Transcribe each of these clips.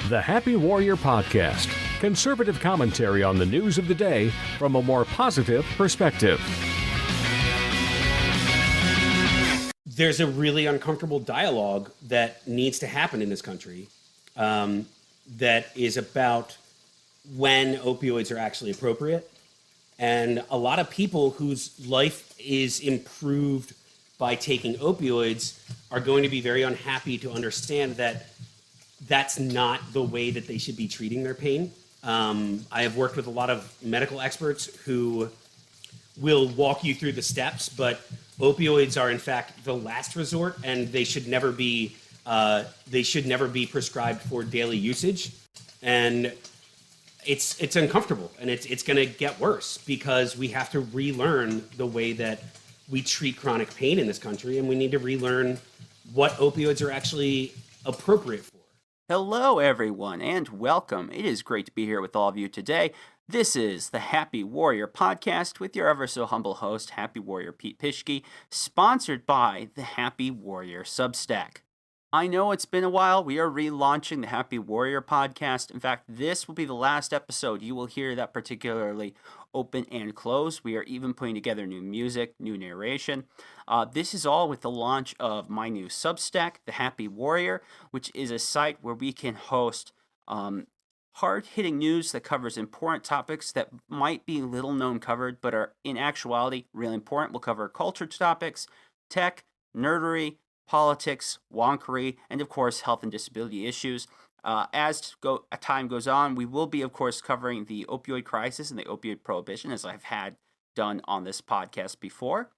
The Happy Warrior Podcast. Conservative commentary on the news of the day from a more positive perspective. There's a really uncomfortable dialogue that needs to happen in this country that is about when opioids are actually appropriate. And a lot of people whose life is improved by taking opioids are going to be very unhappy to understand that that's not the way that they should be treating their pain. I have worked with a lot of medical experts who will walk you through the steps, but opioids are in fact the last resort, and they should never be prescribed for daily usage. And it's uncomfortable, and it's going to get worse because we have to relearn the way that we treat chronic pain in this country, and we need to relearn what opioids are actually appropriate for. Hello, everyone, and welcome. It is great to be here with all of you today. This is the Happy Warrior Podcast with your ever so humble host, Happy Warrior Pete Pischke, sponsored by the Happy Warrior Substack. I know it's been a while. We are relaunching the Happy Warrior Podcast. In fact, this will be the last episode you will hear that particularly open and close. We are even putting together new music, new narration. This is all with the launch of my new Substack, The Happy Warrior, which is a site where we can host hard-hitting news that covers important topics that might be little known covered, but are in actuality really important. We'll cover culture topics, tech, nerdery, politics, wonkery, and of course, health and disability issues. As time goes on, we will be, of course, covering the opioid crisis and the opioid prohibition, as I've had done on this podcast before.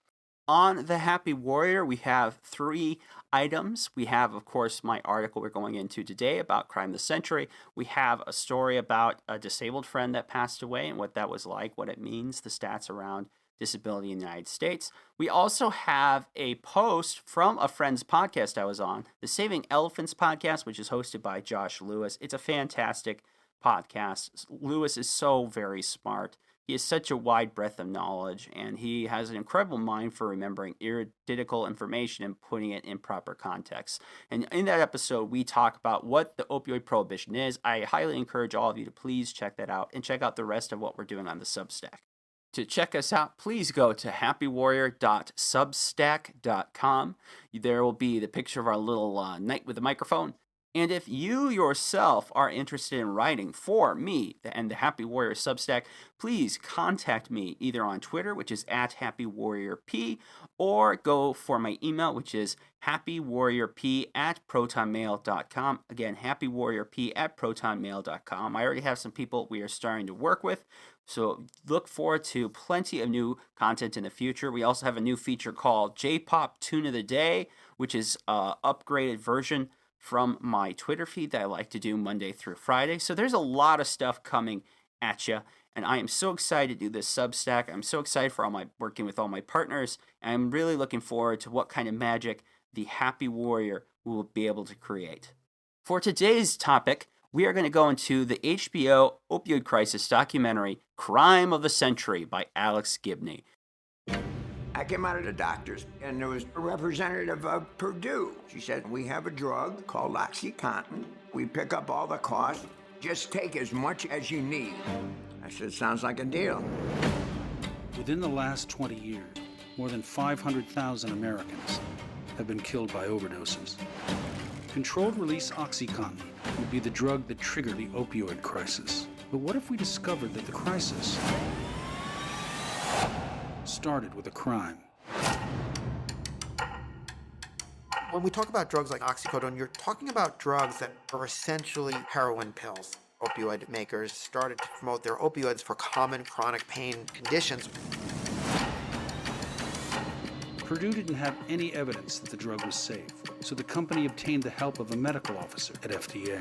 On The Happy Warrior, we have 3 items. We have, of course, my article we're going into today about crime of the century. We have a story about a disabled friend that passed away and what that was like, what it means, the stats around disability in the United States. We also have a post from a friend's podcast I was on, the Saving Elephants podcast, which is hosted by Josh Lewis. It's a fantastic podcast. Lewis is so very smart. He has such a wide breadth of knowledge, and he has an incredible mind for remembering erudical information and putting it in proper context. And in that episode, we talk about what the opioid prohibition is. I highly encourage all of you to please check that out and check out the rest of what we're doing on the Substack. To check us out, please go to happywarrior.substack.com. There will be the picture of our little knight with a microphone. And if you yourself are interested in writing for me and the Happy Warrior Substack, please contact me either on Twitter, which is @HappyWarriorP, or go for my email, which is happywarriorp@protonmail.com. Again, happywarriorp@protonmail.com. I already have some people we are starting to work with, so look forward to plenty of new content in the future. We also have a new feature called J-Pop Tune of the Day, which is an upgraded version from my Twitter feed that I like to do Monday through Friday. So there's a lot of stuff coming at you, and I am so excited to do this Substack. I'm so excited for working with all my partners, and I'm really looking forward to what kind of magic the Happy Warrior will be able to create. For today's topic, we are going to go into the HBO Opioid Crisis documentary, Crime of the Century by Alex Gibney. I came out of the doctors, and there was a representative of Purdue. She said, we have a drug called OxyContin. We pick up all the costs. Just take as much as you need. I said, sounds like a deal. Within the last 20 years, more than 500,000 Americans have been killed by overdoses. Controlled-release OxyContin would be the drug that triggered the opioid crisis. But what if we discovered that the crisis started with a crime? When we talk about drugs like oxycodone, you're talking about drugs that are essentially heroin pills. Opioid makers started to promote their opioids for common chronic pain conditions. Purdue didn't have any evidence that the drug was safe, so the company obtained the help of a medical officer at FDA.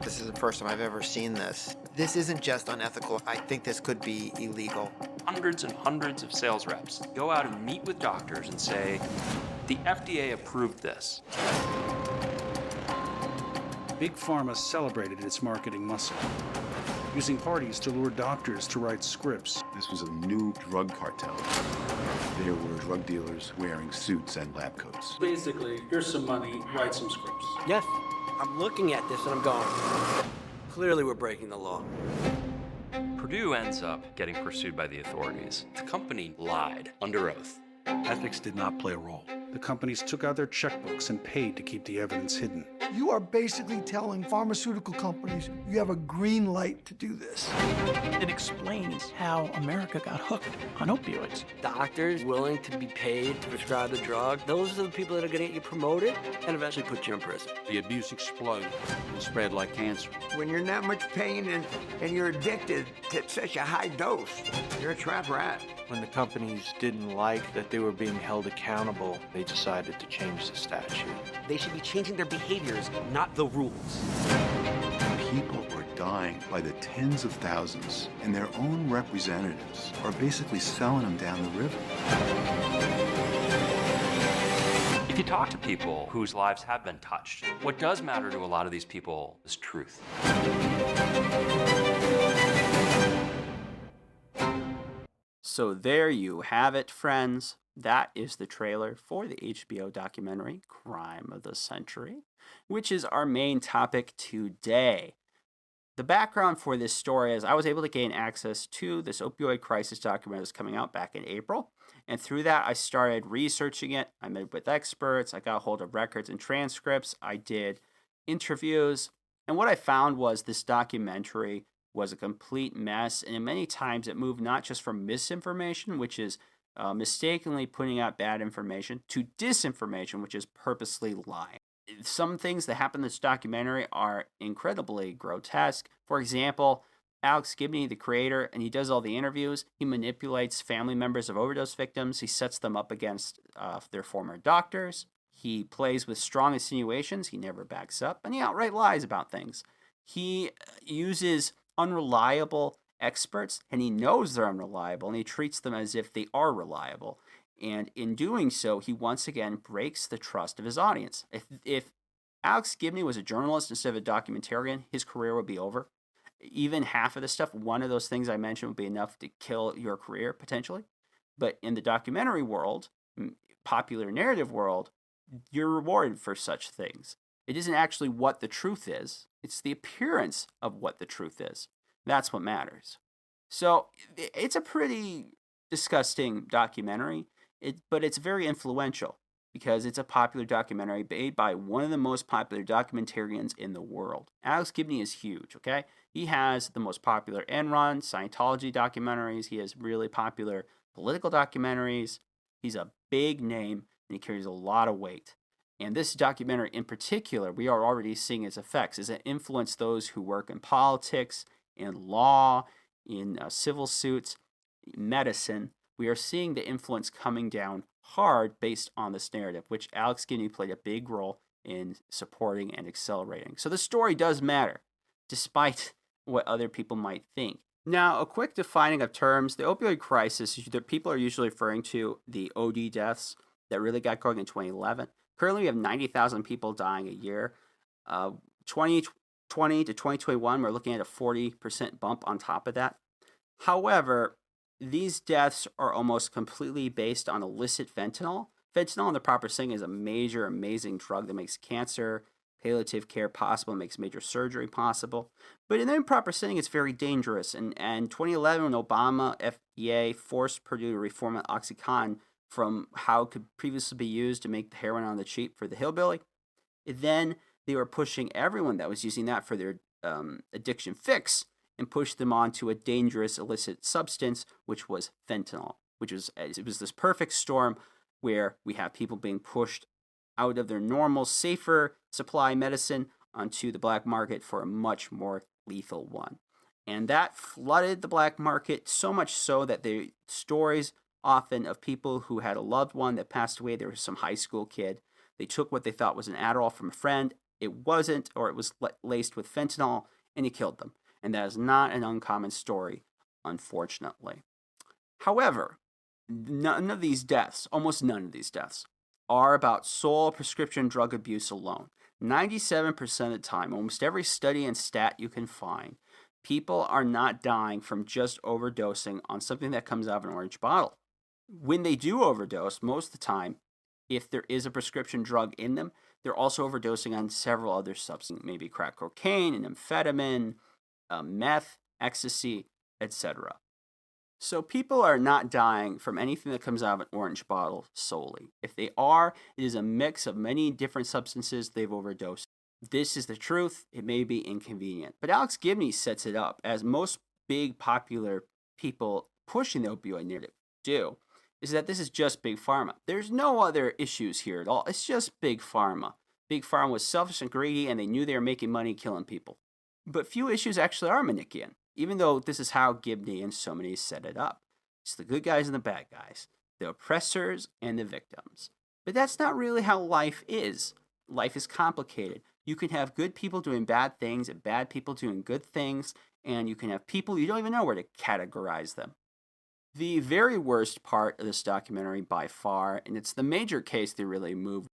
This is the first time I've ever seen this. This isn't just unethical. I think this could be illegal. Hundreds and hundreds of sales reps go out and meet with doctors and say, the FDA approved this. Big Pharma celebrated its marketing muscle, using parties to lure doctors to write scripts. This was a new drug cartel. There were drug dealers wearing suits and lab coats. Basically, here's some money, write some scripts. Yes. I'm looking at this and I'm going, clearly we're breaking the law. Purdue ends up getting pursued by the authorities. The company lied under oath. Ethics did not play a role. The companies took out their checkbooks and paid to keep the evidence hidden. You are basically telling pharmaceutical companies you have a green light to do this. It explains how America got hooked on opioids. Doctors willing to be paid to prescribe the drug, those are the people that are going to get you promoted and eventually put you in prison. The abuse exploded and spread like cancer. When you're in that much pain and you're addicted to such a high dose, you're a trap rat. When the companies didn't like that they were being held accountable, they decided to change the statute. They should be changing their behaviors, not the rules. People are dying by the tens of thousands, and their own representatives are basically selling them down the river. If you talk to people whose lives have been touched, what does matter to a lot of these people is truth. So there you have it, friends. That is the trailer for the HBO documentary, Crime of the Century, which is our main topic today. The background for this story is I was able to gain access to this Opioid Crisis documentary that's coming out back in April. And through that, I started researching it. I met with experts. I got a hold of records and transcripts. I did interviews. And what I found was this documentary was a complete mess, and many times it moved not just from misinformation, which is mistakenly putting out bad information, to disinformation, which is purposely lying. Some things that happen in this documentary are incredibly grotesque. For example, Alex Gibney, the creator, and he does all the interviews, he manipulates family members of overdose victims, he sets them up against their former doctors, he plays with strong insinuations, he never backs up, and he outright lies about things. He uses unreliable experts, and he knows they're unreliable, and he treats them as if they are reliable. And in doing so, he once again breaks the trust of his audience. If Alex Gibney was a journalist instead of a documentarian, his career would be over. Even half of the stuff, one of those things I mentioned, would be enough to kill your career, potentially. But in the documentary world, popular narrative world, you're rewarded for such things. It isn't actually what the truth is. It's the appearance of what the truth is. That's what matters. So it's a pretty disgusting documentary, but it's very influential because it's a popular documentary made by one of the most popular documentarians in the world. Alex Gibney is huge, okay? He has the most popular Enron, Scientology documentaries. He has really popular political documentaries. He's a big name, and he carries a lot of weight. And this documentary in particular, we are already seeing its effects as it influenced those who work in politics, in law, in civil suits, medicine. We are seeing the influence coming down hard based on this narrative, which Alex Gibney played a big role in supporting and accelerating. So the story does matter, despite what other people might think. Now, a quick defining of terms. The opioid crisis, that people are usually referring to the OD deaths that really got going in 2011. Currently, we have 90,000 people dying a year. 2020 to 2021, we're looking at a 40% bump on top of that. However, these deaths are almost completely based on illicit fentanyl. Fentanyl, in the proper saying, is a major, amazing drug that makes cancer, palliative care possible, makes major surgery possible. But in the improper setting, it's very dangerous. And 2011, when Obama, FDA, forced Purdue to reform OxyContin from how it could previously be used to make the heroin on the cheap for the hillbilly, then they were pushing everyone that was using that for their addiction fix and pushed them onto a dangerous illicit substance, which was fentanyl, it was this perfect storm where we have people being pushed out of their normal, safer supply medicine onto the black market for a much more lethal one. And that flooded the black market, so much so that the stories often of people who had a loved one that passed away, there was some high school kid, they took what they thought was an Adderall from a friend, it wasn't, or it was laced with fentanyl, and he killed them. And that is not an uncommon story, unfortunately. However, none of these deaths, almost none of these deaths, are about sole prescription drug abuse alone. 97% of the time, almost every study and stat you can find, people are not dying from just overdosing on something that comes out of an orange bottle. When they do overdose, most of the time, if there is a prescription drug in them, They're also overdosing on several other substances, maybe crack cocaine and amphetamine, meth, ecstasy, etc. So people are not dying from anything that comes out of an orange bottle solely. If they are, it is a mix of many different substances they've overdosed. This is the truth. It may be inconvenient. But Alex Gibney sets it up, as most big popular people pushing the opioid narrative do, is that this is just Big Pharma. There's no other issues here at all. It's just Big Pharma. Big Pharma was selfish and greedy, and they knew they were making money killing people. But few issues actually are Manichaean, even though this is how Gibney and so many set it up. It's the good guys and the bad guys, the oppressors and the victims. But that's not really how life is. Life is complicated. You can have good people doing bad things and bad people doing good things, and you can have people you don't even know where to categorize them. The very worst part of this documentary by far, and it's the major case they really moved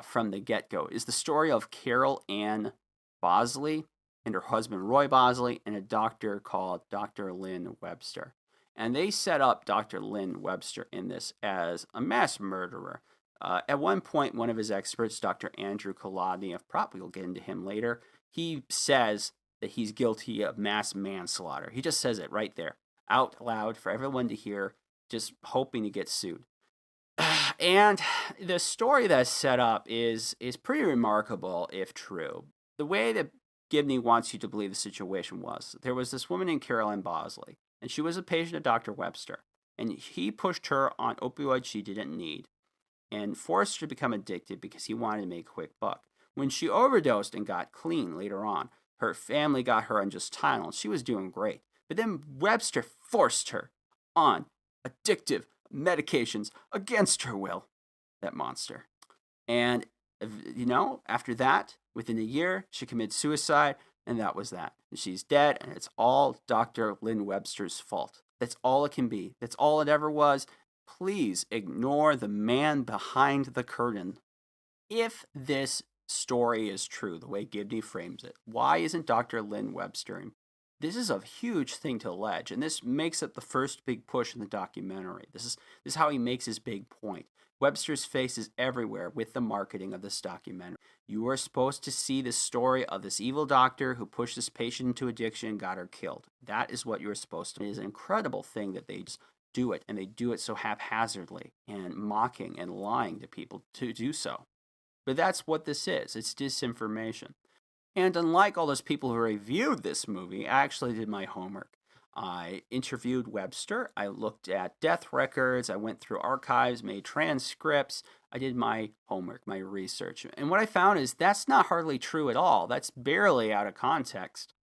from the get-go, is the story of Carol Ann Bosley and her husband Roy Bosley and a doctor called Dr. Lynn Webster. And they set up Dr. Lynn Webster in this as a mass murderer. At one point, one of his experts, Dr. Andrew Kolodny of Prop, we'll get into him later, he says that he's guilty of mass manslaughter. He just says it right there, out loud for everyone to hear, just hoping to get sued. And the story that's set up is pretty remarkable if true. The way that Gibney wants you to believe the situation was, there was this woman named Carol Ann Bosley, and she was a patient of Dr. Webster, and he pushed her on opioids she didn't need and forced her to become addicted because he wanted to make a quick buck. When she overdosed and got clean later on, her family got her on just Tylenol, and she was doing great. But then Webster forced her on addictive medications against her will. That monster. And, after that, within a year, she committed suicide, and that was that. And she's dead, and it's all Dr. Lynn Webster's fault. That's all it can be. That's all it ever was. Please ignore the man behind the curtain. If this story is true, the way Gibney frames it, why isn't Dr. Lynn Webster? This is a huge thing to allege, and this makes it the first big push in the documentary. This is how he makes his big point. Webster's face is everywhere with the marketing of this documentary. You are supposed to see the story of this evil doctor who pushed this patient into addiction and got her killed. That is what you're supposed to. It is an incredible thing that they just do it, and they do it so haphazardly and mocking and lying to people to do so. But that's what this is. It's disinformation. And unlike all those people who reviewed this movie, I actually did my homework. I interviewed Webster. I looked at death records. I went through archives, made transcripts. I did my homework, my research. And what I found is that's not hardly true at all. That's barely out of context.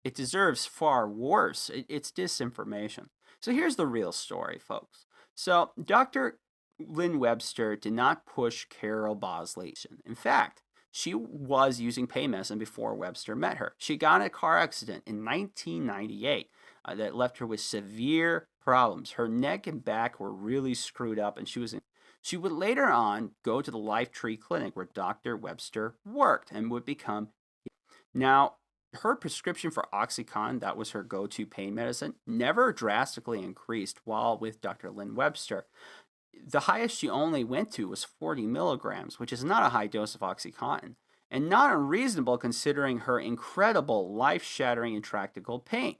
It deserves far worse. It's disinformation. So here's the real story, folks. So Dr. Lynn Webster did not push Carol Bosley. In fact, she was using pain medicine before Webster met her. She got in a car accident in 1998 that left her with severe problems. Her neck and back were really screwed up, and she would later on go to the Life Tree Clinic where Dr. Webster worked and would become. Now, her prescription for OxyContin, that was her go-to pain medicine, never drastically increased while with Dr. Lynn Webster. The highest she only went to was 40 milligrams, which is not a high dose of OxyContin, and not unreasonable considering her incredible, life-shattering, intractable pain.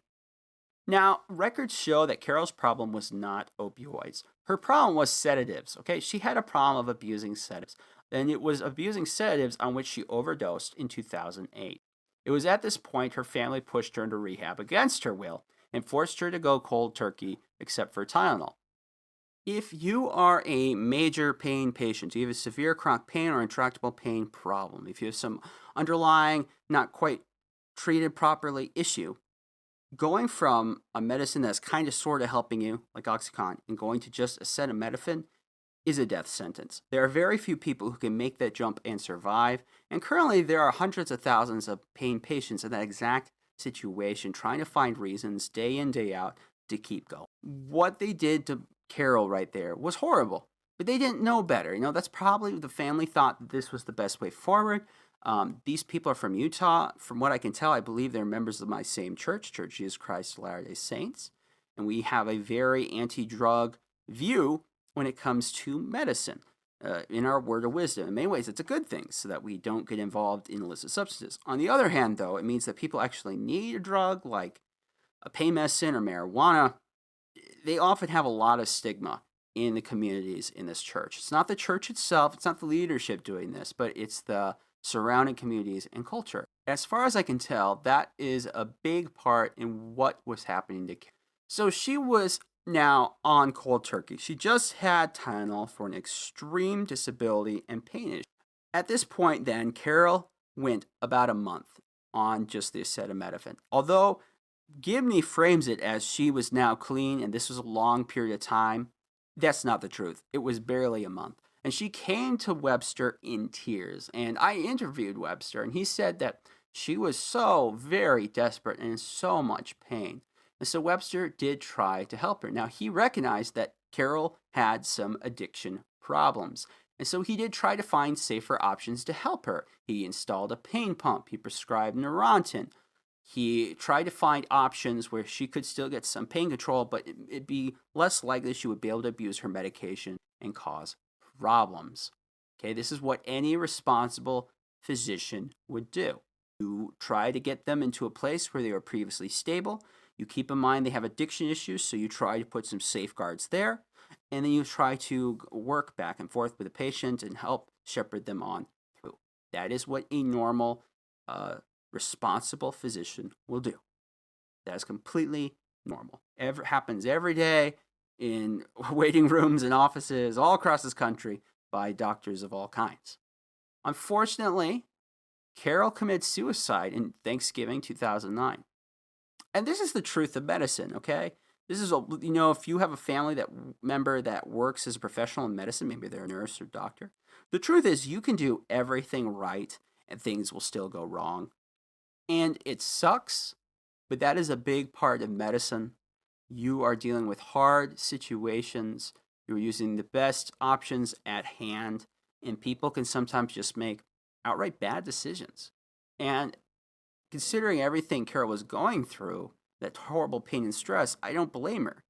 Now, records show that Carol's problem was not opioids. Her problem was sedatives, okay? She had a problem of abusing sedatives, and it was abusing sedatives on which she overdosed in 2008. It was at this point her family pushed her into rehab against her will and forced her to go cold turkey except for Tylenol. If you are a major pain patient, you have a severe chronic pain or intractable pain problem, if you have some underlying, not quite treated properly issue, going from a medicine that's kind of sort of helping you, like OxyContin, and going to just acetaminophen is a death sentence. There are very few people who can make that jump and survive, and currently there are hundreds of thousands of pain patients in that exact situation trying to find reasons day in, day out to keep going. What they did to Carol right there was horrible, but they didn't know better. That's probably the family thought that this was the best way forward. These people are from Utah. From what I can tell, I believe they're members of my same church, Church Jesus Christ of Latter-day Saints, and we have a very anti-drug view when it comes to medicine. in our word of wisdom. In many ways, it's a good thing so that we don't get involved in illicit substances. On the other hand, though, it means that people actually need a drug like a pain medicine or marijuana. They often have a lot of stigma in the communities in this church. It's not the church itself, it's not the leadership doing this, but it's the surrounding communities and culture. As far as I can tell, that is a big part in what was happening to Carol. So she was now on cold turkey. She just had Tylenol for an extreme disability and pain issue. At this point then, Carol went about a month on just the acetaminophen. Although Gibney frames it as she was now clean and this was a long period of time, that's not the truth. It was barely a month. And she came to Webster in tears. And I interviewed Webster, and he said that she was so very desperate and in so much pain. And so Webster did try to help her. Now, he recognized that Carol had some addiction problems. And so he did try to find safer options to help her. He installed a pain pump. He prescribed Neurontin. He tried to find options where she could still get some pain control, but it'd be less likely she would be able to abuse her medication and cause problems. Okay, this is what any responsible physician would do. You try to get them into a place where they were previously stable. You keep in mind they have addiction issues, so you try to put some safeguards there. And then you try to work back and forth with the patient and help shepherd them on through. That is what a normal, responsible physician will do. That is completely normal. Happens every day in waiting rooms and offices all across this country by doctors of all kinds. Unfortunately, Carol committed suicide in Thanksgiving 2009. And this is the truth of medicine, okay? This is, if you have a family member that works as a professional in medicine, maybe they're a nurse or doctor, the truth is you can do everything right and things will still go wrong. And it sucks, but that is a big part of medicine. You are dealing with hard situations. You're using the best options at hand, and people can sometimes just make outright bad decisions. And considering everything Carol was going through, that horrible pain and stress, I don't blame her.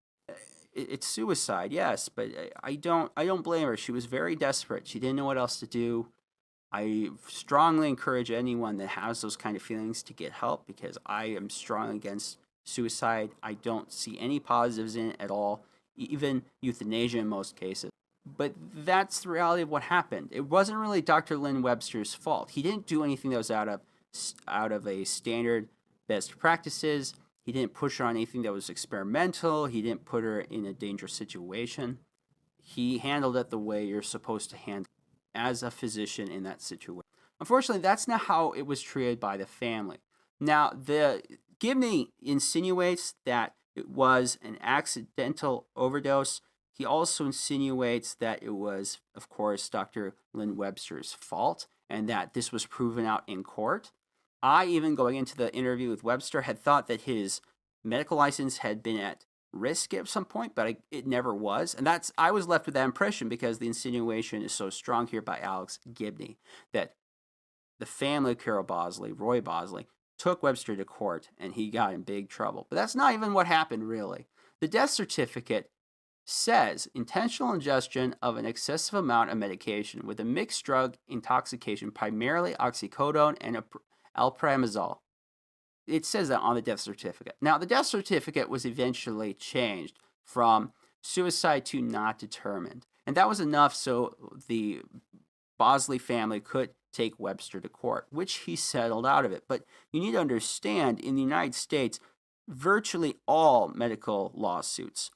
It's suicide, yes, but I don't blame her. She was very desperate. She didn't know what else to do. I strongly encourage anyone that has those kind of feelings to get help, because I am strongly against suicide. I don't see any positives in it at all, even euthanasia in most cases. But that's the reality of what happened. It wasn't really Dr. Lynn Webster's fault. He didn't do anything that was out of a standard best practices. He didn't push her on anything that was experimental. He didn't put her in a dangerous situation. He handled it the way you're supposed to handle it as a physician in that situation. Unfortunately, that's not how it was treated by the family. Now, the Gibney insinuates that it was an accidental overdose. He also insinuates that it was, of course, Dr. Lynn Webster's fault and that this was proven out in court. I, even going into the interview with Webster, had thought that his medical license had been at risk at some point, but it never was. And I was left with that impression because the insinuation is so strong here by Alex Gibney that the family of Carol Bosley, Roy Bosley, took Webster to court and he got in big trouble. But that's not even what happened, really. The death certificate says intentional ingestion of an excessive amount of medication with a mixed drug intoxication, primarily oxycodone and alpramazole. It says that on the death certificate. Now, the death certificate was eventually changed from suicide to not determined. And that was enough so the Bosley family could take Webster to court, which he settled out of it. But you need to understand, in the United States, virtually all medical lawsuits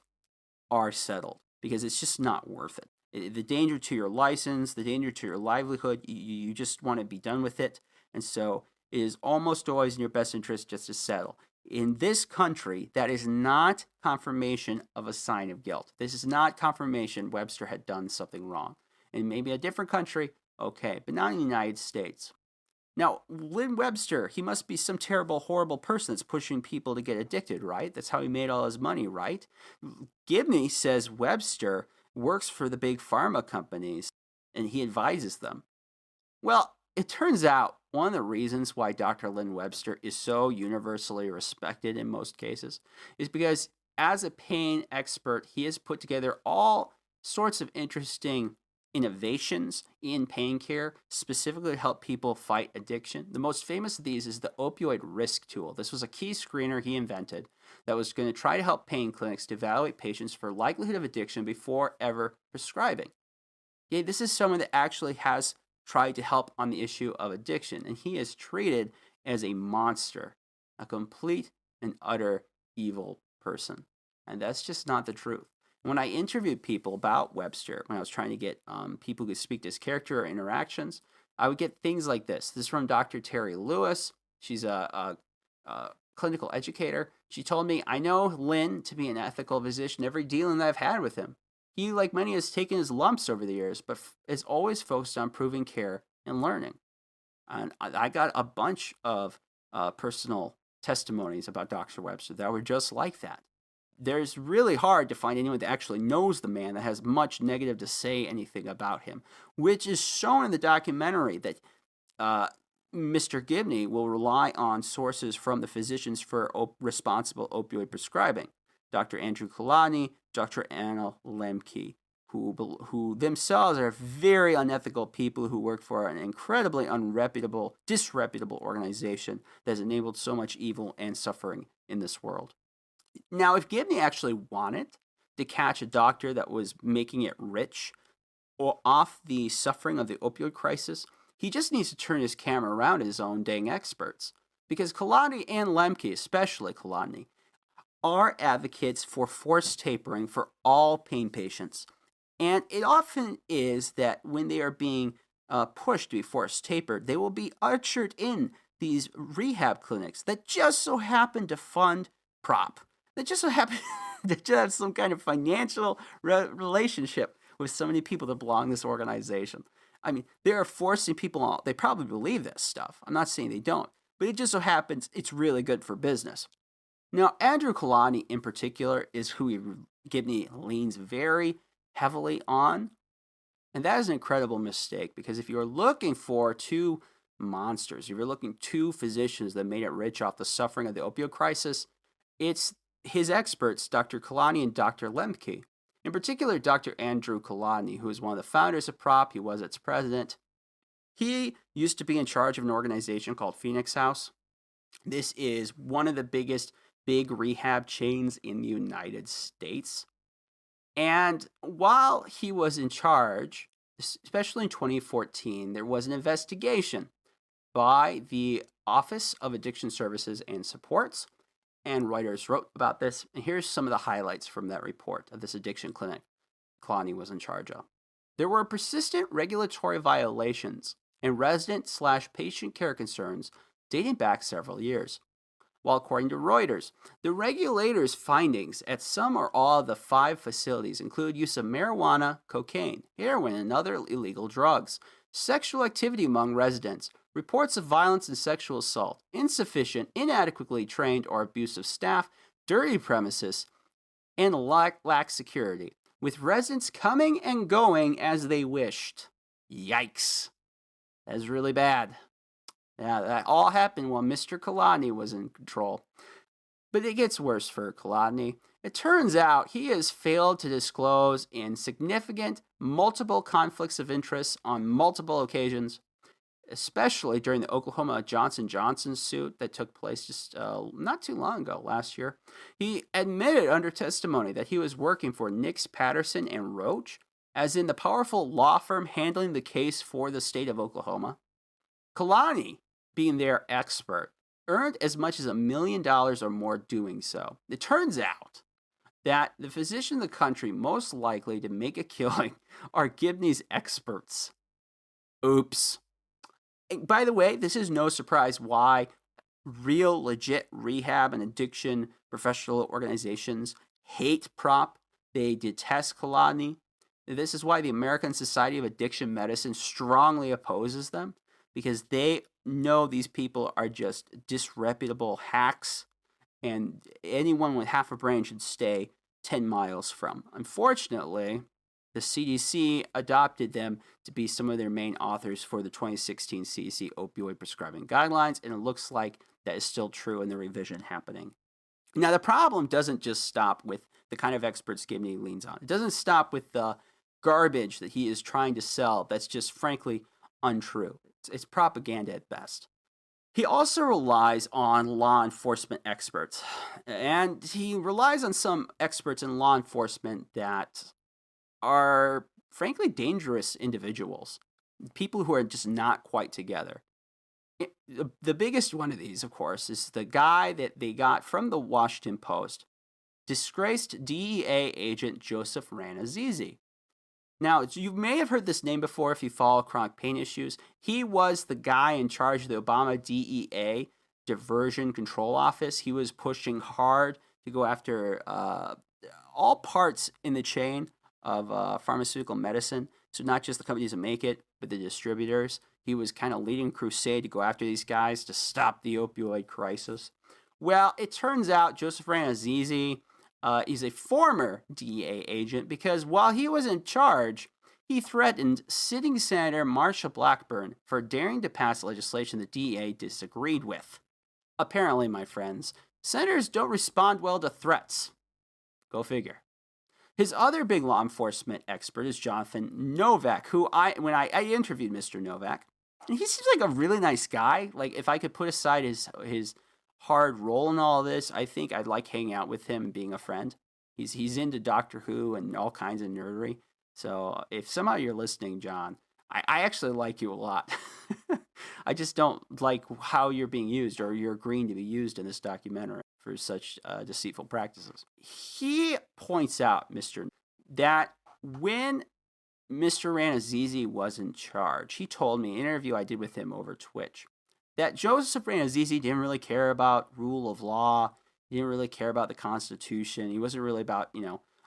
are settled because it's just not worth it. The danger to your license, the danger to your livelihood, you just want to be done with it. And so it is almost always in your best interest just to settle. In this country, that is not confirmation of a sign of guilt. This is not confirmation Webster had done something wrong. In maybe a different country, okay, but not in the United States. Now, Lynn Webster, he must be some terrible, horrible person that's pushing people to get addicted, right? That's how he made all his money, right? Gibney says Webster works for the big pharma companies and he advises them. Well, it turns out one of the reasons why Dr. Lynn Webster is so universally respected in most cases is because as a pain expert, he has put together all sorts of interesting innovations in pain care, specifically to help people fight addiction. The most famous of these is the opioid risk tool. This was a key screener he invented that was going to try to help pain clinics to evaluate patients for likelihood of addiction before ever prescribing. Yeah, this is someone that actually has tried to help on the issue of addiction, and he is treated as a monster, a complete and utter evil person. And that's just not the truth. When I interviewed people about Webster, when I was trying to get people who speak to his character or interactions, I would get things like this. This is from Dr. Terry Lewis. She's a clinical educator. She told me, I know Lynn to be an ethical physician. Every dealing that I've had with him, he, like many, has taken his lumps over the years, but is always focused on proving care and learning. And I got a bunch of personal testimonies about Dr. Webster that were just like that. There's really hard to find anyone that actually knows the man that has much negative to say anything about him, which is shown in the documentary that Mr. Gibney will rely on sources from the Physicians for Responsible Opioid Prescribing, Dr. Andrew Kalani, Dr. Anna Lemke, who themselves are very unethical people who work for an incredibly disreputable organization that has enabled so much evil and suffering in this world. Now, if Gibney actually wanted to catch a doctor that was making it rich or off the suffering of the opioid crisis, he just needs to turn his camera around at his own dang experts. Because Kalani and Lemke, especially Kalani, are advocates for forced tapering for all pain patients. And it often is that when they are being pushed to be forced tapered, they will be ushered in these rehab clinics that just so happen to fund PrOP. That just so happen to have some kind of financial relationship with so many people that belong to this organization. I mean, they are forcing people on. They probably believe this stuff. I'm not saying they don't. But it just so happens it's really good for business. Now, Andrew Kalani in particular is who Gibney leans very heavily on. And that is an incredible mistake, because if you're looking for two monsters, if you're looking two physicians that made it rich off the suffering of the opioid crisis, it's his experts, Dr. Kalani and Dr. Lemke. In particular, Dr. Andrew Kalani, who is one of the founders of PrOP. He was its president. He used to be in charge of an organization called Phoenix House. This is one of the biggest big rehab chains in the United States. And while he was in charge, especially in 2014, there was an investigation by the Office of Addiction Services and Supports, and Reuters wrote about this. And here's some of the highlights from that report of this addiction clinic Kalani was in charge of. There were persistent regulatory violations and resident/patient care concerns dating back several years. While according to Reuters, the regulators' findings at some or all of the 5 facilities include use of marijuana, cocaine, heroin, and other illegal drugs, sexual activity among residents, reports of violence and sexual assault, insufficient, inadequately trained or abusive staff, dirty premises, and lack security, with residents coming and going as they wished. Yikes. That is really bad. Yeah, that all happened while Mr. Kalani was in control. But it gets worse for Kalani. It turns out he has failed to disclose in significant multiple conflicts of interest on multiple occasions, especially during the Oklahoma Johnson & Johnson suit that took place just not too long ago, last year. He admitted under testimony that he was working for Nix, Patterson, and Roach, as in the powerful law firm handling the case for the state of Oklahoma. Kalani, being their expert, earned as much as $1 million or more doing so. It turns out that the physicians in the country most likely to make a killing are Gibney's experts. Oops. And by the way, this is no surprise why real legit rehab and addiction professional organizations hate PrOP. They detest Kalani. This is why the American Society of Addiction Medicine strongly opposes them, because they know these people are just disreputable hacks, and anyone with half a brain should stay 10 miles from. Unfortunately, the CDC adopted them to be some of their main authors for the 2016 CDC opioid prescribing guidelines, and it looks like that is still true in the revision happening. Now, the problem doesn't just stop with the kind of experts Gibney leans on. It doesn't stop with the garbage that he is trying to sell that's just frankly untrue. It's propaganda at best. He also relies on law enforcement experts, and he relies on some experts in law enforcement that are frankly dangerous individuals, people who are just not quite together. The biggest one of these, of course, is the guy that they got from the Washington Post, disgraced DEA agent Joseph Ranazizi. Now, you may have heard this name before if you follow chronic pain issues. He was the guy in charge of the Obama DEA Diversion Control Office. He was pushing hard to go after all parts in the chain of pharmaceutical medicine. So not just the companies that make it, but the distributors. He was kind of leading a crusade to go after these guys to stop the opioid crisis. Well, it turns out Joseph Ranazizi is a former DEA agent because while he was in charge, he threatened sitting Senator Marsha Blackburn for daring to pass legislation the DEA disagreed with. Apparently, my friends, senators don't respond well to threats. Go figure. His other big law enforcement expert is Jonathan Novak, who I interviewed Mr. Novak, and he seems like a really nice guy. Like, if I could put aside his hard role in all this, I think I'd like hanging out with him and being a friend. He's into Doctor Who and all kinds of nerdery. So if somehow you're listening, John, I actually like you a lot. I just don't like how you're being used or you're agreeing to be used in this documentary for such deceitful practices. He points out, that when Mr. Ranazizi was in charge, he told me in an interview I did with him over Twitch that Joseph Ranazizi didn't really care about rule of law. He didn't really care about the Constitution. He wasn't really about,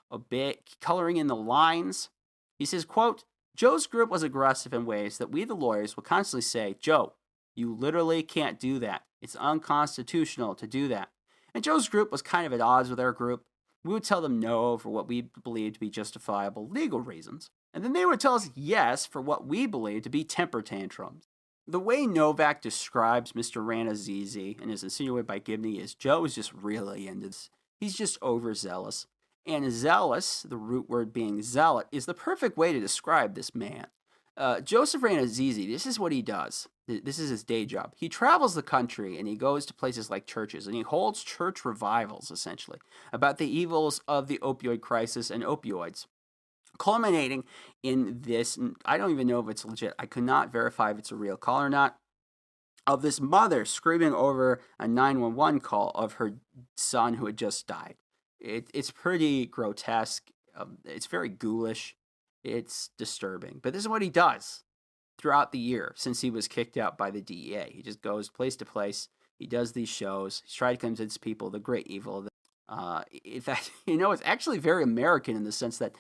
a bit coloring in the lines. He says, quote, Joe's group was aggressive in ways that we, the lawyers, would constantly say, Joe, you literally can't do that. It's unconstitutional to do that. And Joe's group was kind of at odds with our group. We would tell them no for what we believed to be justifiable legal reasons. And then they would tell us yes for what we believed to be temper tantrums. The way Novak describes Mr. Ranazizi and is insinuated by Gibney is Joe is just really into this. He's just overzealous. And zealous, the root word being zealot, is the perfect way to describe this man. Joseph Ranazizi, this is what he does. This is his day job. He travels the country and he goes to places like churches and he holds church revivals, essentially, about the evils of the opioid crisis and opioids, culminating in this, I don't even know if it's legit, I could not verify if it's a real call or not, of this mother screaming over a 911 call of her son who had just died. It's pretty grotesque. It's very ghoulish. It's disturbing. But this is what he does throughout the year since he was kicked out by the DEA. He just goes place to place. He does these shows. He's trying to convince people the great evil. In fact, it's actually very American in the sense that,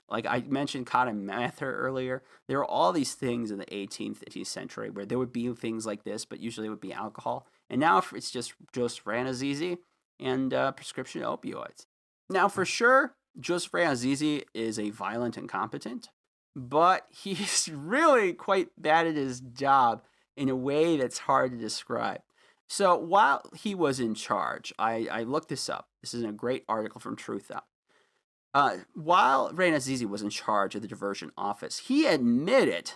like I mentioned cotton mather earlier, there were all these things in the 18th, 19th century where there would be things like this, but usually it would be alcohol. And now it's just Ranazizi and prescription opioids. Now, for sure, Joseph Ranazizi is a violent incompetent, but he's really quite bad at his job in a way that's hard to describe. So while he was in charge, I looked this up. This is a great article from Truthout. While Ranazizi was in charge of the diversion office, he admitted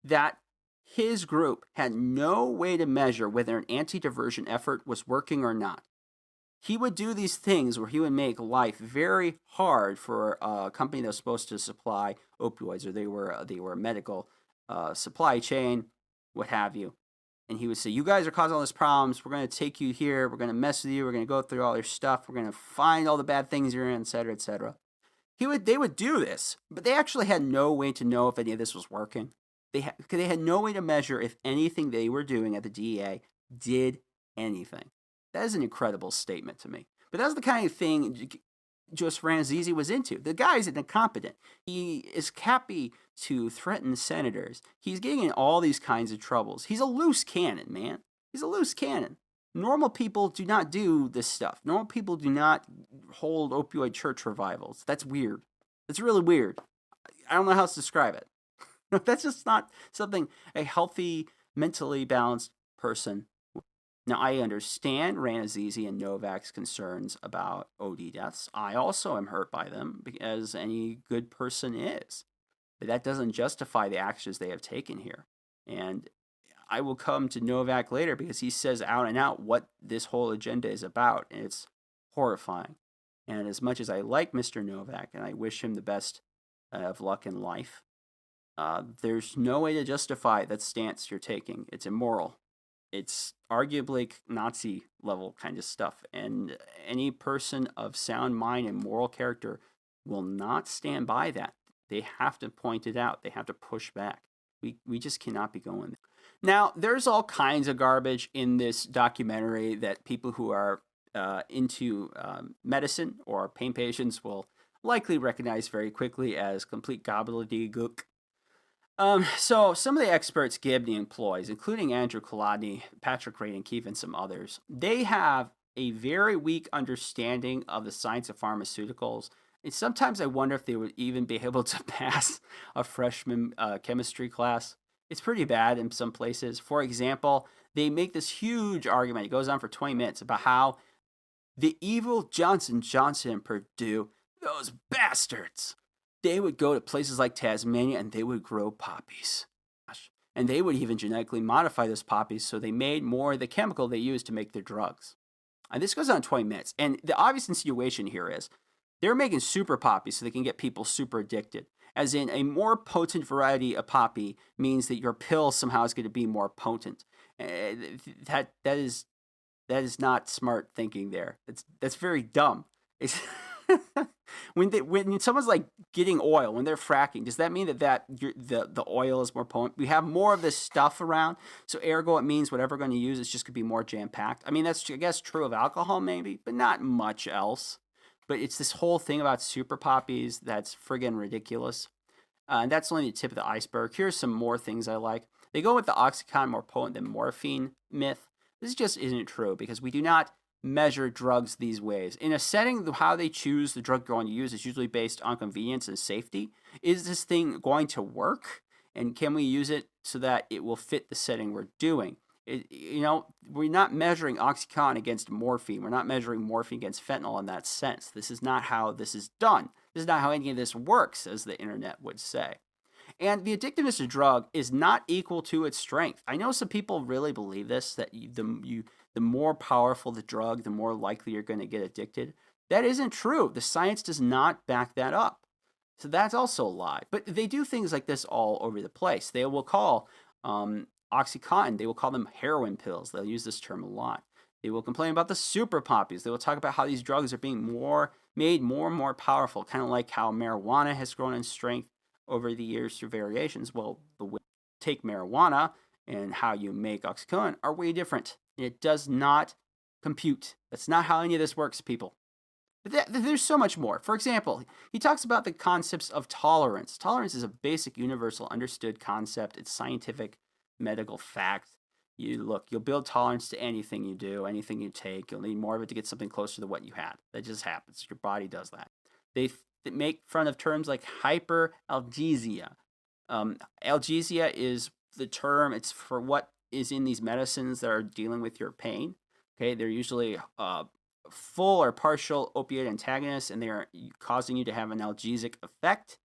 that his group had no way to measure whether an anti-diversion effort was working or not. He would do these things where he would make life very hard for a company that was supposed to supply opioids, or they were a medical supply chain, what have you. And he would say, you guys are causing all these problems. We're going to take you here. We're going to mess with you. We're going to go through all your stuff. We're going to find all the bad things you're in, et cetera, et cetera. They would do this, but they actually had no way to know if any of this was working. They had no way to measure if anything they were doing at the DEA did anything. That is an incredible statement to me. But that's the kind of thing Joseph Ranazizi was into. The guy's incompetent. He is happy to threaten senators. He's getting in all these kinds of troubles. He's a loose cannon, man. He's a loose cannon. Normal people do not do this stuff. Normal people do not hold opioid church revivals. That's weird. That's really weird. I don't know how else to describe it. That's just not something a healthy, mentally balanced person Now, I understand Ranazizi and Novak's concerns about OD deaths. I also am hurt by them, as any good person is. But that doesn't justify the actions they have taken here. And I will come to Novak later because he says out and out what this whole agenda is about, and it's horrifying. And as much as I like Mr. Novak and I wish him the best of luck in life, there's no way to justify that stance you're taking. It's immoral. It's arguably Nazi level kind of stuff. And any person of sound mind and moral character will not stand by that. They have to point it out. They have to push back. We just cannot be going there. Now, there's all kinds of garbage in this documentary that people who are into medicine or pain patients will likely recognize very quickly as complete gobbledygook. So some of the experts Gibney employs, including Andrew Kolodny, Patrick Radin-Keefe, and some others, they have a very weak understanding of the science of pharmaceuticals. And sometimes I wonder if they would even be able to pass a freshman chemistry class. It's pretty bad in some places. For example, they make this huge argument. It goes on for 20 minutes about how the evil Johnson and Purdue, those bastards, they would go to places like Tasmania and they would grow poppies. And they would even genetically modify those poppies so they made more of the chemical they used to make their drugs. And this goes on 20 minutes. And the obvious insinuation here is they're making super poppies so they can get people super addicted. As in, a more potent variety of poppy means that your pill somehow is going to be more potent. That is not smart thinking there. That's very dumb. It's when someone's like getting oil, when they're fracking, does that mean that the oil is more potent? We have more of this stuff around, so ergo it means whatever we're going to use is just going to be more jam-packed. I mean, that's, I guess, true of alcohol maybe, but not much else. But it's this whole thing about super poppies that's friggin' ridiculous. And that's only the tip of the iceberg. Here's some more things I like. They go with the Oxycontin more potent than morphine myth. This just isn't true because we do not measure drugs these ways. In a setting, how they choose the drug they're going to use is usually based on convenience and safety. Is this thing going to work? And can we use it so that it will fit the setting we're doing? We're not measuring Oxycontin against morphine. We're not measuring morphine against fentanyl in that sense. This is not how this is done. This is not how any of this works, as the internet would say. And the addictiveness of drug is not equal to its strength. I know some people really believe this, that the more powerful the drug, the more likely you're going to get addicted. That isn't true. The science does not back that up. So that's also a lie. But they do things like this all over the place. They will call Oxycontin, they will call them heroin pills. They'll use this term a lot. They will complain about the super poppies. They will talk about how these drugs are being made more and more powerful, kind of like how marijuana has grown in strength over the years through variations. Well, the way you take marijuana and how you make Oxycontin are way different. It does not compute. That's not how any of this works, people. But there's so much more. For example, he talks about the concepts of tolerance. Tolerance is a basic, universal, understood concept. It's scientific, medical fact. You'll build tolerance to anything you do, anything you take. You'll need more of it to get something closer to what you had. That just happens. Your body does that. They make fun of terms like hyperalgesia. Algesia is the term. It's for what is in these medicines that are dealing with your pain. Okay, they're usually full or partial opioid antagonists, and they are causing you to have an analgesic effect.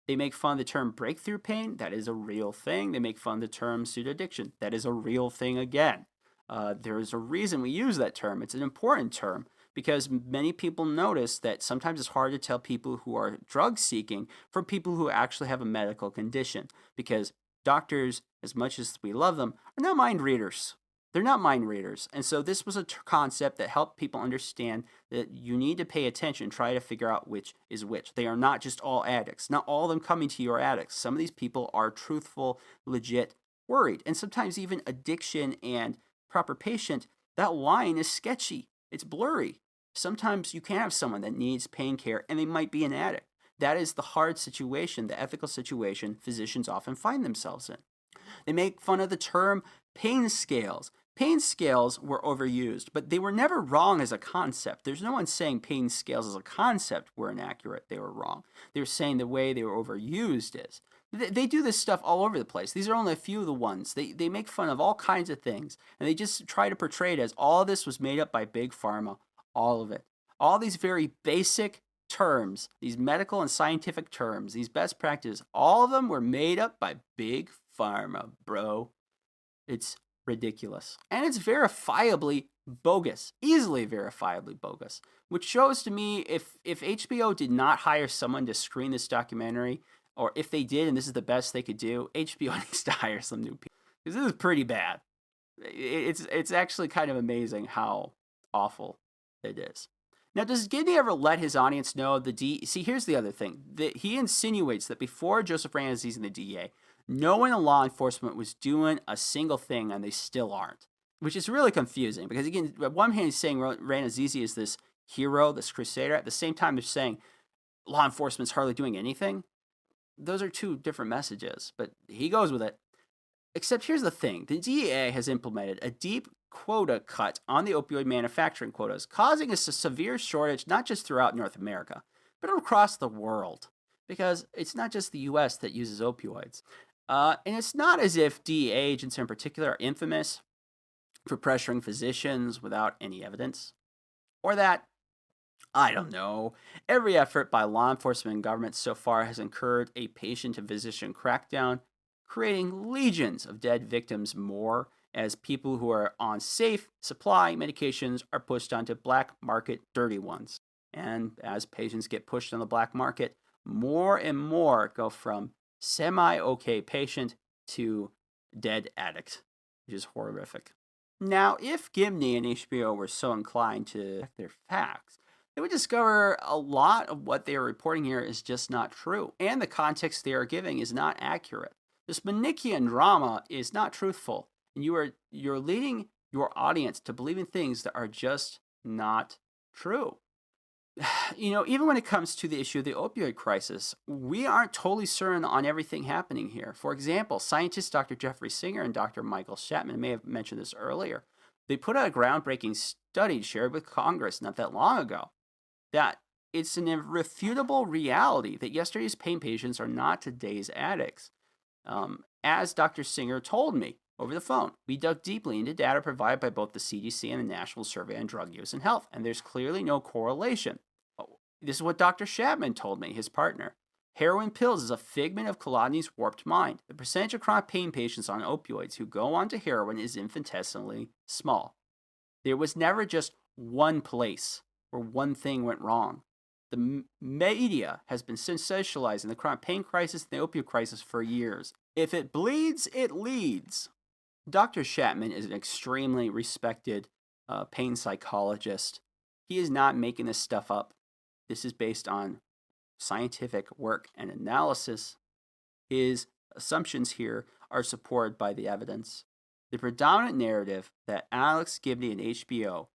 They make fun of the term breakthrough pain. That is a real thing. They make fun of the term pseudo-addiction. That is a real thing again. There is a reason we use that term. It's an important term because many people notice that sometimes it's hard to tell people who are drug seeking from people who actually have a medical condition, because doctors, as much as we love them, are not mind readers. They're not mind readers. And so this was a concept that helped people understand that you need to pay attention, try to figure out which is which. They are not just all addicts. Not all of them coming to you are addicts. Some of these people are truthful, legit, worried. And sometimes even addiction and proper patient, that line is sketchy. It's blurry. Sometimes you can have someone that needs pain care and they might be an addict. That is the hard situation, the ethical situation physicians often find themselves in. They make fun of the term pain scales. pain scales were overused, but they were never wrong as a concept. There's no one saying pain scales as a concept were inaccurate. They were wrong. They were saying the way they were overused is. They do this stuff all over the place. These are only a few of the ones. They make fun of all kinds of things, and they just try to portray it as all this was made up by Big Pharma, all of it. All these very basic terms, these medical and scientific terms, these best practices, all of them were made up by Big Pharma, bro. It's ridiculous. And it's verifiably bogus, easily verifiably bogus, which shows to me if HBO did not hire someone to screen this documentary, or if they did and this is the best they could do, HBO needs to hire some new people, because this is pretty bad. It's actually kind of amazing how awful it is. Now, does Gibney ever let his audience know see, here's the other thing. He insinuates that before Joseph Ranazizi and the DEA, no one in law enforcement was doing a single thing, and they still aren't, which is really confusing because, again, on one hand, he's saying Ranazizi is this hero, this crusader. At the same time, they're saying law enforcement's hardly doing anything. Those are two different messages, but he goes with it. Except here's the thing. The DEA has implemented a deep quota cut on the opioid manufacturing quotas, causing a severe shortage not just throughout North America, but across the world, because it's not just the U.S. that uses opioids. And it's not as if DEA agents in particular are infamous for pressuring physicians without any evidence, or that, I don't know, every effort by law enforcement and government so far has incurred a patient and physician crackdown, creating legions of dead victims more as people who are on safe supply medications are pushed onto black market dirty ones. And as patients get pushed on the black market, more and more go from semi-okay patient to dead addict, which is horrific. Now, if Gibney and HBO were so inclined to check their facts, they would discover a lot of what they are reporting here is just not true, and the context they are giving is not accurate. This Manichaean drama is not truthful, and you're leading your audience to believe in things that are just not true. You know, even when it comes to the issue of the opioid crisis, we aren't totally certain on everything happening here. For example, scientists Dr. Jeffrey Singer and Dr. Michael Chapman may have mentioned this earlier. They put out a groundbreaking study shared with Congress not that long ago that it's an irrefutable reality that yesterday's pain patients are not today's addicts. As Dr. Singer told me over the phone, we dug deeply into data provided by both the CDC and the National Survey on Drug Use and Health, and there's clearly no correlation. This is what Dr. Chapman told me, his partner. Heroin pills is a figment of Kolodny's warped mind. The percentage of chronic pain patients on opioids who go on to heroin is infinitesimally small. There was never just one place where one thing went wrong. The media has been sensationalizing the chronic pain crisis and the opioid crisis for years. If it bleeds, it leads. Dr. Chapman is an extremely respected pain psychologist. He is not making this stuff up. This is based on scientific work and analysis. His assumptions here are supported by the evidence. The predominant narrative that Alex Gibney and HBO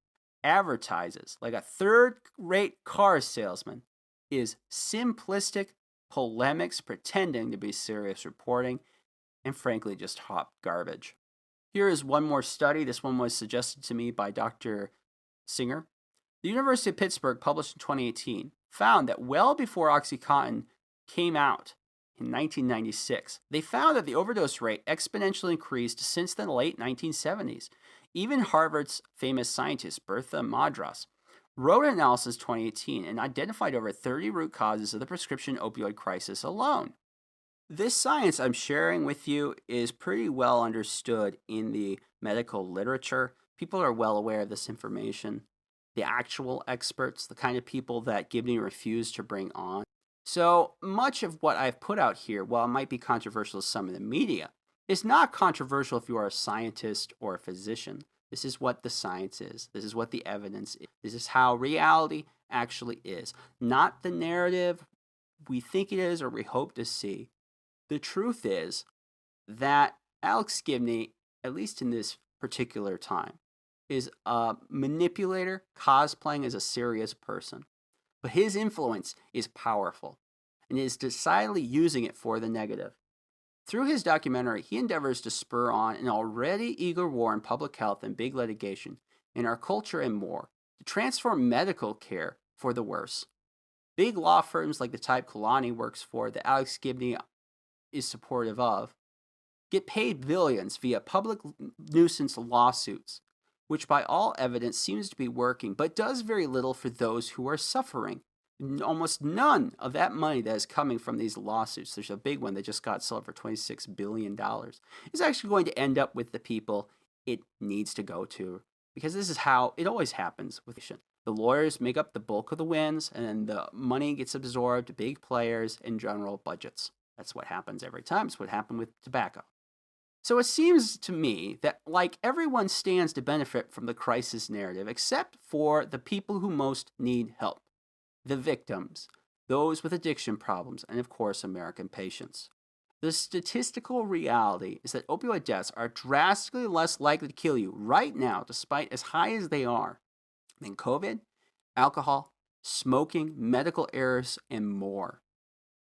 advertises like a third-rate car salesman is simplistic polemics pretending to be serious reporting, and frankly just hot garbage. Here is one more study. This one was suggested to me by Dr. Singer. The University of Pittsburgh, published in 2018, found that well before OxyContin came out in 1996, they found that the overdose rate exponentially increased since the late 1970s. Even Harvard's famous scientist, Bertha Madras, wrote an analysis in 2018 and identified over 30 root causes of the prescription opioid crisis alone. This science I'm sharing with you is pretty well understood in the medical literature. People are well aware of this information. The actual experts, the kind of people that Gibney refused to bring on. So much of what I've put out here, while it might be controversial to some in the media, is not controversial if you are a scientist or a physician. This is what the science is. This is what the evidence is. This is how reality actually is. Not the narrative we think it is or we hope to see. The truth is that Alex Gibney, at least in this particular time, is a manipulator cosplaying as a serious person. But his influence is powerful and is decidedly using it for the negative. Through his documentary, he endeavors to spur on an already eager war in public health and big litigation, in our culture and more, to transform medical care for the worse. Big law firms like the type Kalani works for, that Alex Gibney is supportive of, get paid billions via public nuisance lawsuits, which by all evidence seems to be working, but does very little for those who are suffering. Almost none of that money that is coming from these lawsuits, there's a big one that just got sold for $26 billion, is actually going to end up with the people it needs to go to, because this is how it always happens with the lawyers make up the bulk of the wins, and then the money gets absorbed to big players and general budgets. That's what happens every time. It's what happened with tobacco. So it seems to me that, like, everyone stands to benefit from the crisis narrative, except for the people who most need help. The victims, those with addiction problems, and of course, American patients. The statistical reality is that opioid deaths are drastically less likely to kill you right now, despite as high as they are, than COVID, alcohol, smoking, medical errors, and more.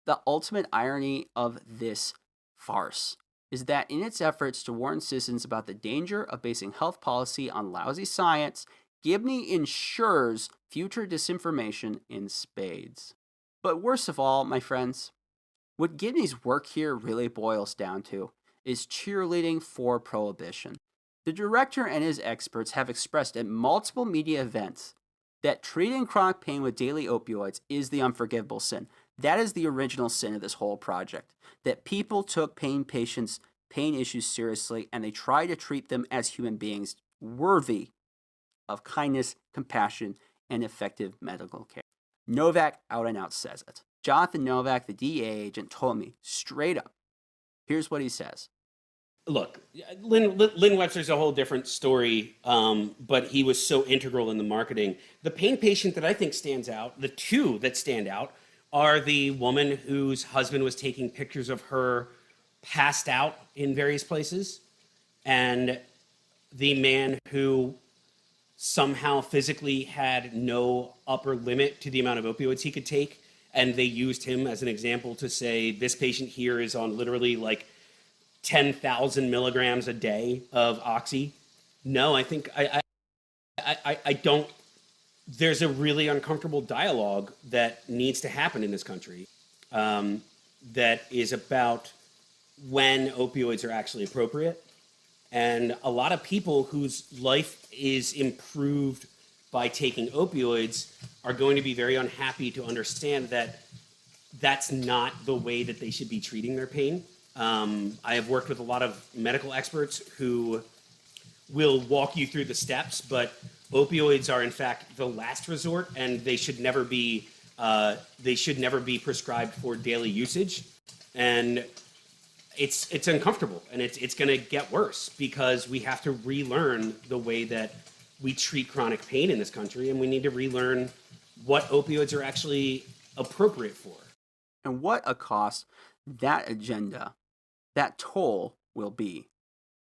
The ultimate irony of this farce is that in its efforts to warn citizens about the danger of basing health policy on lousy science, Gibney ensures future disinformation in spades. But worst of all, my friends, what Gibney's work here really boils down to is cheerleading for prohibition. The director and his experts have expressed at multiple media events that treating chronic pain with daily opioids is the unforgivable sin. That is the original sin of this whole project, that people took pain patients' pain issues seriously and they tried to treat them as human beings worthy of kindness, compassion, and effective medical care. Novak out and out says it. Jonathan Novak, the DEA agent, told me straight up. Here's what he says. Look, Lynn Webster's a whole different story, but he was so integral in the marketing. The pain patient that I think stands out, the two that stand out, are the woman whose husband was taking pictures of her passed out in various places, and the man who somehow physically had no upper limit to the amount of opioids he could take, and they used him as an example to say, this patient here is on literally like 10,000 milligrams a day of oxy. No, I think I don't. There's a really uncomfortable dialogue that needs to happen in this country that is about when opioids are actually appropriate. And a lot of people whose life is improved by taking opioids are going to be very unhappy to understand that that's not the way that they should be treating their pain. I have worked with a lot of medical experts who will walk you through the steps, but opioids are in fact the last resort, and they should never be prescribed for daily usage. And it's uncomfortable, and it's going to get worse because we have to relearn the way that we treat chronic pain in this country, and we need to relearn what opioids are actually appropriate for. And what a cost that agenda, that toll will be.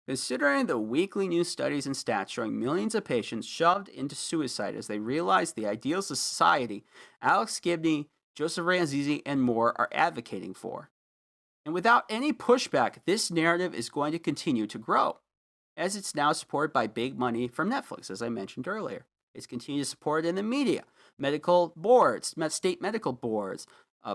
Considering the weekly news studies and stats showing millions of patients shoved into suicide as they realize the ideals of society Alex Gibney, Joseph Ranzizi, and more are advocating for. And without any pushback, this narrative is going to continue to grow, as it's now supported by big money from Netflix, as I mentioned earlier. It's continued to support it in the media, medical boards, state medical boards,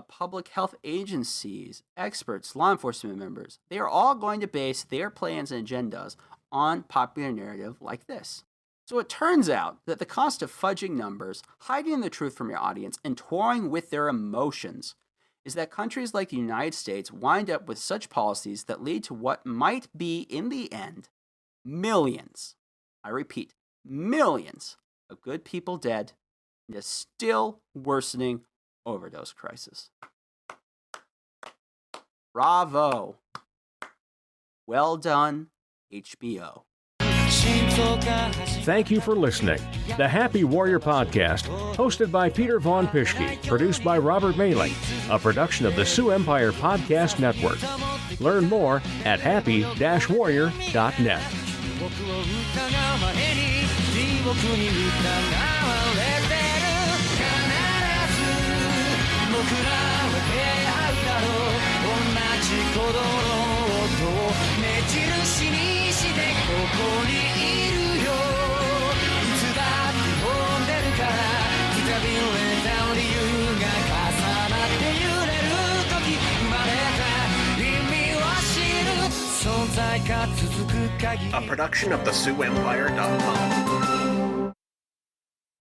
public health agencies, experts, law enforcement members. They are all going to base their plans and agendas on popular narrative like this. So it turns out that the cost of fudging numbers, hiding the truth from your audience, and toying with their emotions is that countries like the United States wind up with such policies that lead to what might be, in the end, millions, I repeat, millions of good people dead and a still worsening overdose crisis. Bravo. Well done, HBO. Thank you for listening. The Happy Warrior Podcast, hosted by Peter Von Pischke, produced by Robert Mailing, a production of the Sioux Empire Podcast Network. Learn more at happy-warrior.net.僕らは出会うだろう同じ鼓動の A production of the SueEmpire.com.